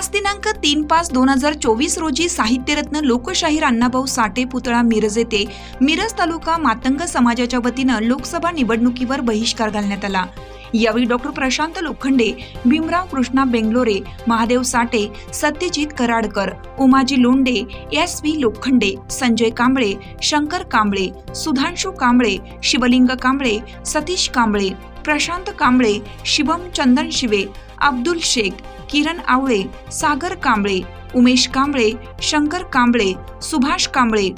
आज दिनांक 3/5/2024 रोजी साहित्यरत्न लोकशाहीर अण्णाभाऊ साठे पुतळा मिरज येथे मिरज तालुका मातंग समाजाच्या वतीनं लोकसभा निवडणुकीवर बहिष्कार घालण्यात आला। यावेळी डॉक्टर प्रशांत लोखंडे, भीमराव कृष्णा बेंगलोरे, महादेव साठे, सत्यजित कराडकर, उमाजी लोंढे, एस.व्ही. लोखंडे, संजय कांबळे, शंकर कांबळे, सुधांशु कांबळे, शिवलिंग कांबळे, सतीश कांबळे, प्रशांत कांबळे, शिवम चंदन शिवे, अब्दुल शेख, किरण आवळे, सागर कांबळे, उमेश कांबळे, शंकर कांबळे, सुभाष कांबळे,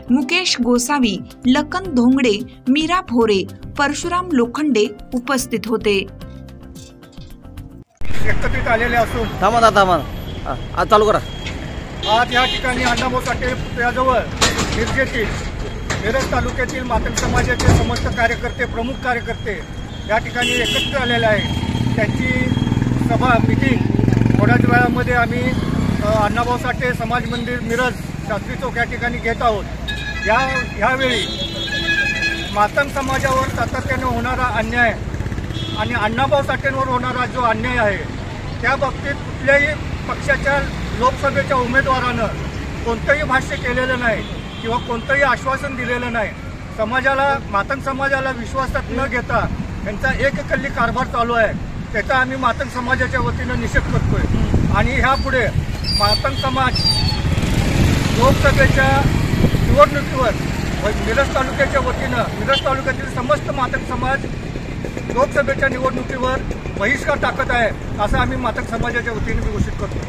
मुकेश गोसावी, लखन धोंगडे, मीरा भोरे, परशुराम लोखंडे उपस्थित होते। एकत्रित आलेले असून आज चालू करा। आज या ठिकाणी अण्णाभाऊ साठे पुतळ्याजवळ मिरज तालुक्यातील मातंग समाजाचे समस्त कार्यकर्ते, प्रमुख कार्यकर्ते या ठिकाणी एकत्र आलेले आहेत। त्यांची सभा मीटिंग थोड्याच वेळामध्ये आम्ही अण्णाभाऊ साठे समाज मंदिर मिरज शास्त्री चौक या ठिकाणी घेत आहोत। यावेळी मातंग समाजावर सातत्याने होणारा अन्याय आणि अण्णाभाऊ साठेंवर होणारा जो अन्याय आहे त्या बाबतीत कुठल्याही पक्षाच्या लोकसभेच्या उमेदवारानं कोणतंही भाष्य केलेलं नाही किंवा कोणतंही आश्वासन दिलेलं नाही। समाजाला, मातंग समाजाला विश्वासात न घेता त्यांचा एककल्ली कारभार चालू आहे, त्याचा आम्ही मातंग समाजाच्या वतीनं निषेध करतोय। आणि ह्यापुढे मातंग समाज लोकसभेच्या निवडणुकीवर मिरज तालुक्याच्या वतीनं, मिरज तालुक्यातील समस्त मातंग समाज लोकसभेच्या निवडणुकीवर बहिष्कार टाकत आहे, असं आम्ही मातंग समाजाच्या वतीने घोषित करतो।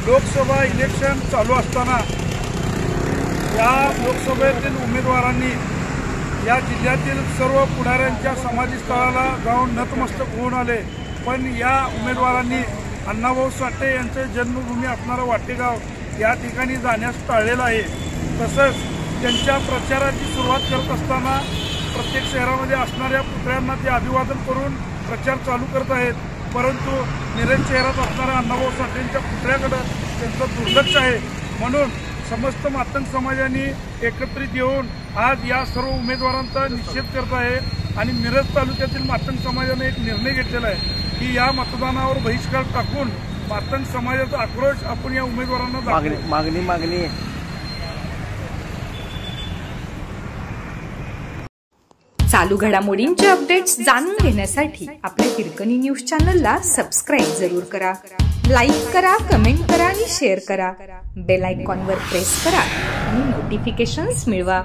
लोकसभा इलेक्शन चालू असताना या लोकसभेतील उमेदवारांनी या जिल्ह्यातील सर्व पुढाऱ्यांच्या समाधीस्थळाला जाऊन नतमस्तक होऊन आले, पण या उमेदवारांनी अण्णाभाऊ साठे यांचे जन्मभूमी असणारं वाटेगाव या ठिकाणी जाण्यास टाळलेलं आहे। तसंच त्यांच्या प्रचाराची सुरुवात करत असताना प्रत्येक शहरामध्ये असणाऱ्या पुतळ्यांना ते अभिवादन करून प्रचार चालू करत आहेत, परंतु मिरज शहरात असणाऱ्या अण्णाभाऊ साठेंच्या पुतळ्याकडे त्यांचं दुर्लक्ष आहे। म्हणून समस्त मातंग समाजाने एकत्रित येऊन आज या सर्व उमेदवारांचा निषेध करत आहे आणि मिरज तालुक्यातील मातंग समाजाने एक निर्णय घेतलेला आहे की या मतदानावर बहिष्कार टाकून मातंग समाजाचा आक्रोश आपण या उमेदवारांना मागणी चालू घडामोडींचे अपडेट्स जाणून घेण्यासाठी आपल्या हिरकणी न्यूज चॅनलला सबस्क्राईब जरूर करा, लाईक करा, कमेंट करा आणि शेअर करा। बेल आयकॉनवर प्रेस करा आणि नोटिफिकेशन्स मिळवा।